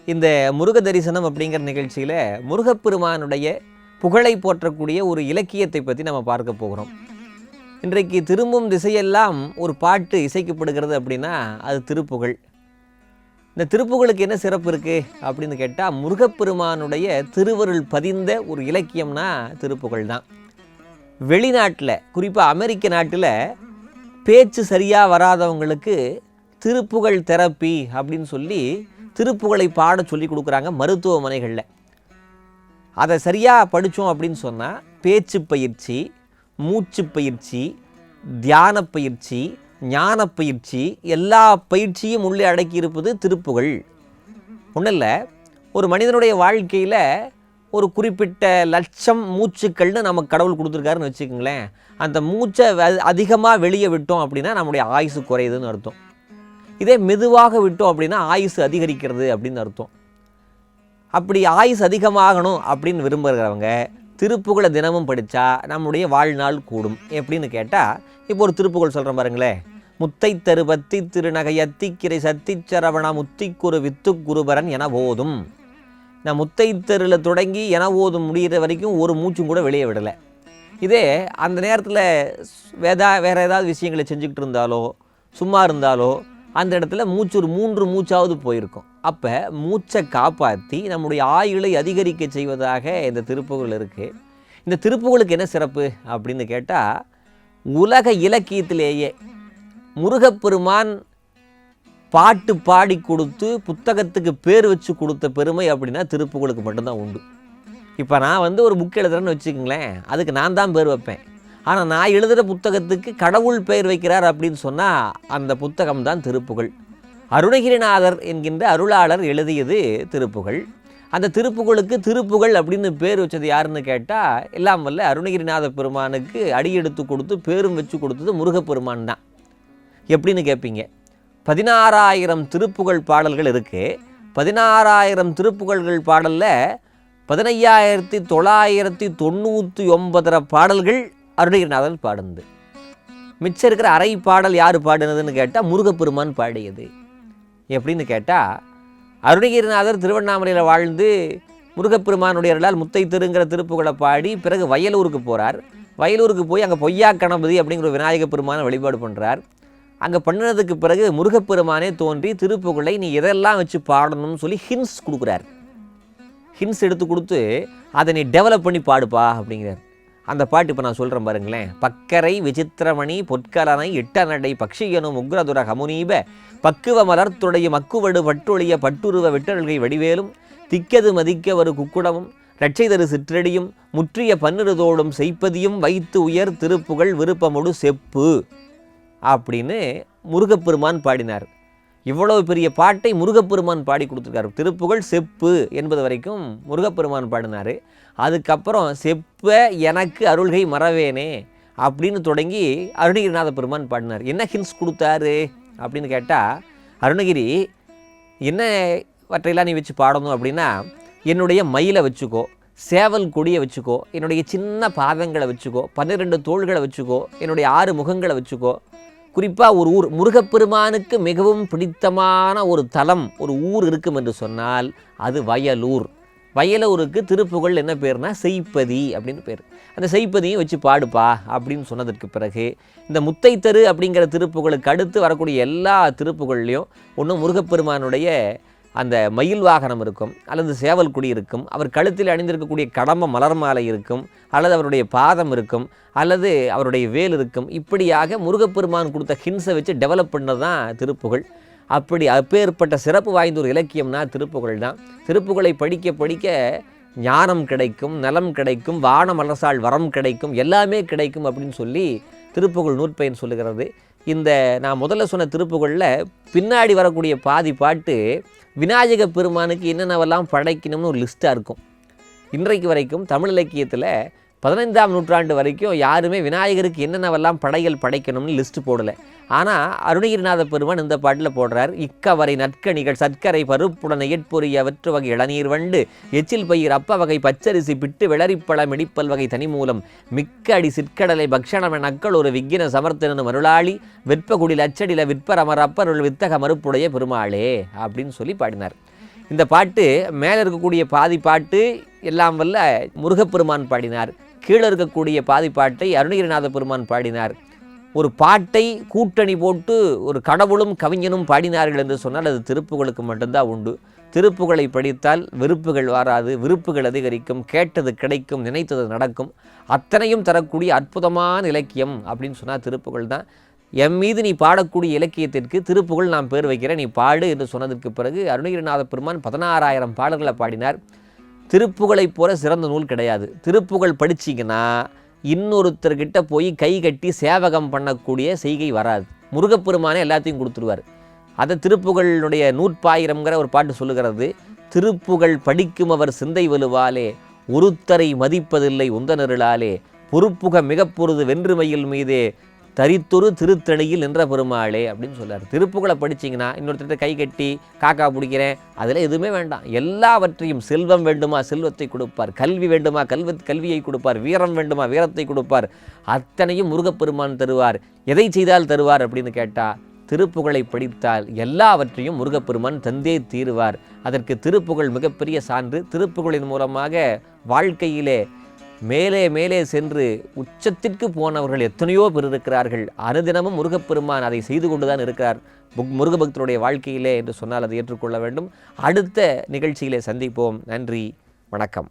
இந்த முருக தரிசனம் அப்படிங்கிற நிகழ்ச்சியில் முருகப்பெருமானுடைய புகழை போற்றக்கூடிய ஒரு இலக்கியத்தை பற்றி நம்ம பார்க்க போகிறோம். இன்றைக்கு திரும்பும் திசையெல்லாம் ஒரு பாட்டு இசைக்கப்படுகிறது அப்படின்னா அது திருப்புகழ். இந்த திருப்புகழுக்கு என்ன சிறப்பு இருக்குது அப்படின்னு கேட்டால், முருகப்பெருமானுடைய திருவருள் பதிந்த ஒரு இலக்கியம்னா திருப்புகழ் தான். வெளிநாட்டில், குறிப்பாக அமெரிக்க நாட்டில் பேச்சு சரியாக வராதவங்களுக்கு திருப்புகழ் தெரப்பி அப்படின்னு சொல்லி திருப்புகழை பாட சொல்லி கொடுக்குறாங்க மருத்துவமனைகளில். அதை சரியாக படித்தோம் அப்படின்னு சொன்னால் பேச்சு பயிற்சி, மூச்சு பயிற்சி, தியான பயிற்சி, ஞான பயிற்சி, எல்லா பயிற்சியும் உள்ளே அடக்கி இருப்பது திருப்புகழ். ஒன்றும் இல்லை, ஒரு மனிதனுடைய வாழ்க்கையில் ஒரு குறிப்பிட்ட லட்சம் மூச்சுக்கள்னு நமக்கு கடவுள் கொடுத்துருக்காருன்னு வச்சுக்கோங்களேன். அந்த மூச்சை அதிகமாக வெளியே விட்டோம் அப்படின்னா நம்முடைய ஆயுசு குறையுதுன்னு அர்த்தம். இதே மெதுவாக விட்டோம் அப்படின்னா ஆயுசு அதிகரிக்கிறது அப்படின்னு அர்த்தம். அப்படி ஆயுசு அதிகமாகணும் அப்படின்னு விரும்புகிறவங்க திருப்புகழை தினமும் படித்தா நம்முடைய வாழ்நாள் கூடும். எப்படின்னு கேட்டால், இப்போ ஒரு திருப்புகழ் சொல்கிறேன் பாருங்களேன். முத்தை தருபத்தி திருநகையத்தி கிரை சத்தி சரவணா முத்திக்குரு வித்து குருபரன் என போதும். நான் முத்தை தெருவில் தொடங்கி என ஓதும் முடிகிற வரைக்கும் ஒரு மூச்சும் கூட வெளியே விடலை. இதே அந்த நேரத்தில் வேறு ஏதாவது விஷயங்களை செஞ்சுக்கிட்டு இருந்தாலோ சும்மா இருந்தாலோ அந்த இடத்துல மூச்சு ஒரு 3 மூச்சாவது போயிருக்கும். அப்போ மூச்சை காப்பாற்றி நம்முடைய ஆயுளை அதிகரிக்க செய்வதாக இந்த திருப்புகழ் இருக்குது. இந்த திருப்புகழுக்கு என்ன சிறப்பு அப்படின்னு கேட்டால், உலக இலக்கியத்திலேயே முருகப்பெருமான் பாட்டு பாடி கொடுத்து புத்தகத்துக்கு பேர் வச்சு கொடுத்த பெருமை அப்படின்னா திருப்புகழுக்கு மட்டும்தான் உண்டு. இப்போ நான் ஒரு புக் எழுதுறேன்னு வச்சுக்கோங்களேன், அதுக்கு நான் தான் பேர் வைப்பேன். ஆனால் நான் எழுதுகிற புத்தகத்துக்கு கடவுள் பெயர் வைக்கிறார் அப்படின்னு சொன்னால் அந்த புத்தகம் தான் திருப்புகழ். அருணகிரிநாதர் என்கின்ற அருளாளர் எழுதியது திருப்புகழ். அந்த திருப்புகழுக்கு திருப்புகழ் அப்படின்னு பேர் வச்சது யாருன்னு கேட்டால், எல்லாம் வல்ல அருணகிரிநாத பெருமானுக்கு அடியெடுத்து கொடுத்து பேரும் வச்சு கொடுத்தது முருகப்பெருமான் தான். எப்படின்னு கேட்பீங்க. 16,000 திருப்புகழ் பாடல்கள் இருக்குது. 16,000 திருப்புகழ்கள் பாடலில் 15,999 பாடல்கள் அருணகிரிநாதன் பாடுனது. மிச்சம் இருக்கிற அரை பாடல் யார் பாடினதுன்னு கேட்டால் முருகப்பெருமான் பாடியது. எப்படின்னு கேட்டால், அருணகிரிநாதர் திருவண்ணாமலையில் வாழ்ந்து முருகப்பெருமானுடைய அருளால் முத்தை திருங்கிற திருப்புகழை பாடி பிறகு வயலூருக்கு போகிறார். வயலூருக்கு போய் அங்கே பொய்யா கணபதி அப்படிங்கிற விநாயக பெருமானை வழிபாடு பண்ணுறார். அங்கே பண்ணினதுக்கு பிறகு முருகப்பெருமானே தோன்றி திருப்புகழை நீ எதெல்லாம் வச்சு பாடணும்னு சொல்லி ஹின்ஸ் கொடுக்குறார். ஹின்ஸ் எடுத்து கொடுத்து அதை நீ டெவலப் பண்ணி பாடுப்பா அப்படிங்கிறார். அந்த பாட்டு இப்போ நான் சொல்கிறேன் பாருங்களேன். பக்கரை விசித்திரமணி பொற்கலனை இட்டநடை பக்ஷியனும் உக்ரதுர கமுனீப பக்குவ மலர்த்துடைய மக்குவடு பட்டொழிய பட்டுருவ விட்டல்கை வடிவேலும் திக்கது மதிக்க ஒரு குக்குடமும் இரட்சைதரு சிற்றடியும் முற்றிய பன்னிருதோடும் செய்ப்பதியும் வைத்து உயர் திருப்புகழ் விருப்பமொடு செப்பு அப்படின்னு முருகப்பெருமான் பாடினார். இவ்வளவு பெரிய பாட்டை முருகப்பெருமான் பாடி கொடுத்துருக்காரு. திருப்புகழ் செப்பு என்பது வரைக்கும் முருகப்பெருமான் பாடினார். அதுக்கப்புறம் செப்ப எனக்கு அருள்கை மறவேனே அப்படின்னு தொடங்கி அருணகிரிநாத பெருமான் பாடினார். என்ன ஹின்ஸ் கொடுத்தாரு அப்படின்னு கேட்டால், அருணகிரி என்னவற்றையெல்லாம் நீ வச்சு பாடணும் அப்படின்னா, என்னுடைய மயிலை வச்சுக்கோ, சேவல் கொடியை வச்சுக்கோ, என்னுடைய சின்ன பாதங்களை வச்சுக்கோ, 12 தோள்களை வச்சுக்கோ, என்னுடைய 6 முகங்களை வச்சுக்கோ. குறிப்பாக ஒரு ஊர், முருகப்பெருமானுக்கு மிகவும் பிடித்தமான ஒரு தலம், ஒரு ஊர் இருக்கும் என்று சொன்னால் அது வயலூர். வயலூருக்கு திருப்புகழ் என்ன பேர்னா செய்ப்பதி அப்படின்னு பேர். அந்த செய்ப்பதியும் வச்சு பாடுப்பா அப்படின்னு சொன்னதற்கு பிறகு இந்த முத்தை தரு அப்படிங்கிற திருப்புகழுக்கு அடுத்து வரக்கூடிய எல்லா திருப்புகள்லையும் ஒன்றும் முருகப்பெருமானுடைய அந்த மயில் வாகனம் இருக்கும், அல்லது சேவல் குடி இருக்கும், அவர் கழுத்தில் அணிந்திருக்கக்கூடிய கடம்ப மலர் மாலை இருக்கும், அல்லது அவருடைய பாதம் இருக்கும், அல்லது அவருடைய வேல் இருக்கும். இப்படியாக முருகப்பெருமான் கொடுத்த ஹின்ஸை வச்சு டெவலப் பண்ணது தான் திருப்புகழ். அப்படி அப்பேற்பட்ட சிறப்பு வாய்ந்த ஒரு இலக்கியம்னா திருப்புகழ் தான். திருப்புகழை படிக்க படிக்க ஞானம் கிடைக்கும், நலம் கிடைக்கும், வான மலர்சால் வரம் கிடைக்கும், எல்லாமே கிடைக்கும் அப்படின்னு சொல்லி திருப்புகழ் நூற்பயன் சொல்லுகிறது. இந்த நான் முதல்ல சொன்ன திருப்புகழில் பின்னாடி வரக்கூடிய பாதி பாட்டு விநாயக பெருமானுக்கு என்னென்னவெல்லாம் படைக்கணும்னு ஒரு லிஸ்ட்டாக இருக்கும். இன்றைக்கு வரைக்கும் தமிழ் இலக்கியத்தில் 15ஆம் நூற்றாண்டு வரைக்கும் யாருமே விநாயகருக்கு என்னென்னவெல்லாம் படைகள் படைக்கணும்னு லிஸ்ட்டு போடலை. ஆனால் அருணகிரிநாத பெருமான் இந்த பாட்டில் போடுறார். இக்கவரை நற்கணிகள் சர்க்கரை பருப்புடனை எட்பொரிய வெற்று வகை இளநீர் வண்டு எச்சில் பயிர் அப்ப வகை பச்சரிசி பிட்டு விளரிப்பழம் இடிப்பல் வகை தனிமூலம் மிக்க அடி சிற்கடலை பக்ஷணம நக்கள் ஒரு விக்கின சமர்த்தனும் அருளாளி வெற்பகுடில் அச்சடில விற்பரமர் அப்பருள் வித்தக மறுப்புடைய பெருமாளே அப்படின்னு சொல்லி பாடினார். இந்த பாட்டு மேலே இருக்கக்கூடிய பாதி பாட்டு எல்லாம் வல்ல முருகப்பெருமான் பாடினார், கீழே இருக்கக்கூடிய பாதி பாட்டை அருணகிரிநாத பெருமான் பாடினார். ஒரு பாட்டை கூட்டணி போட்டு ஒரு கடவுளும் கவிஞனும் பாடினார்கள் என்று சொன்னால் அது திருப்புகழுக்கு மட்டும்தான் உண்டு. திருப்புகழை படித்தால் வெறுப்புகள் வாராது, விருப்புகள் அதிகரிக்கும், கேட்டது கிடைக்கும், நினைத்தது நடக்கும். அத்தனையும் தரக்கூடிய அற்புதமான இலக்கியம் அப்படின்னு சொன்னால் திருப்புகழ் தான். என் மீது நீ பாடக்கூடிய இலக்கியத்திற்கு திருப்புகழ் நான் பேர் வைக்கிறேன், நீ பாடு என்று சொன்னதற்கு பிறகு அருணகிரிநாத பெருமான் 16,000 பாடல்களை பாடினார். திருப்புகழைப் போல சிறந்த நூல் கிடையாது. திருப்புகழ் படிச்சிங்கன்னா இன்னொருத்தர்கிட்ட போய் கை கட்டி சேவகம் பண்ணக்கூடிய செய்கை வராது. முருகப்பெருமானே எல்லாத்தையும் கொடுத்துருவார். அதை திருப்புகழுடைய 100,000ங்கிற ஒரு பாட்டு சொல்லுகிறது. திருப்புகழ் படிக்கும் அவர் சிந்தை வலுவாலே, ஒருத்தரை மதிப்பதில்லை உந்தனருளாலே, பொறுப்புக மிகப்பொருது வென்றுமையில் மீதே, தரித்தொரு திருத்தணியில் நின்ற பெருமாளே அப்படின்னு சொல்றார். திருப்புகழை படிச்சிங்கன்னா இன்னொருத்தர் கை கட்டி காக்கா பிடிக்கிறேன் அதில் எதுவுமே வேண்டாம். எல்லாவற்றையும், செல்வம் வேண்டுமா செல்வத்தை கொடுப்பார், கல்வி வேண்டுமா கல்வியை கொடுப்பார், வீரம் வேண்டுமா வீரத்தை கொடுப்பார், அத்தனையும் முருகப்பெருமான் தருவார். எதை செய்தால் தருவார் அப்படின்னு கேட்டால் திருப்புகழை படித்தால் எல்லாவற்றையும் முருகப்பெருமான் தந்தே தீருவார். அதற்கு திருப்புகழ் மிகப்பெரிய சான்று. திருப்புகழின் மூலமாக வாழ்க்கையிலே மேலே மேலே சென்று உச்சத்திற்கு போனவர்கள் எத்தனையோ பேர் இருக்கிறார்கள். அனுதினமும் முருகப்பெருமான் அதை செய்து கொண்டுதான் இருக்கிறார் முருகபக்தருடைய வாழ்க்கையிலே என்று சொன்னால் அதை ஏற்றுக்கொள்ள வேண்டும். அடுத்த நிகழ்ச்சியிலே சந்திப்போம். நன்றி, வணக்கம்.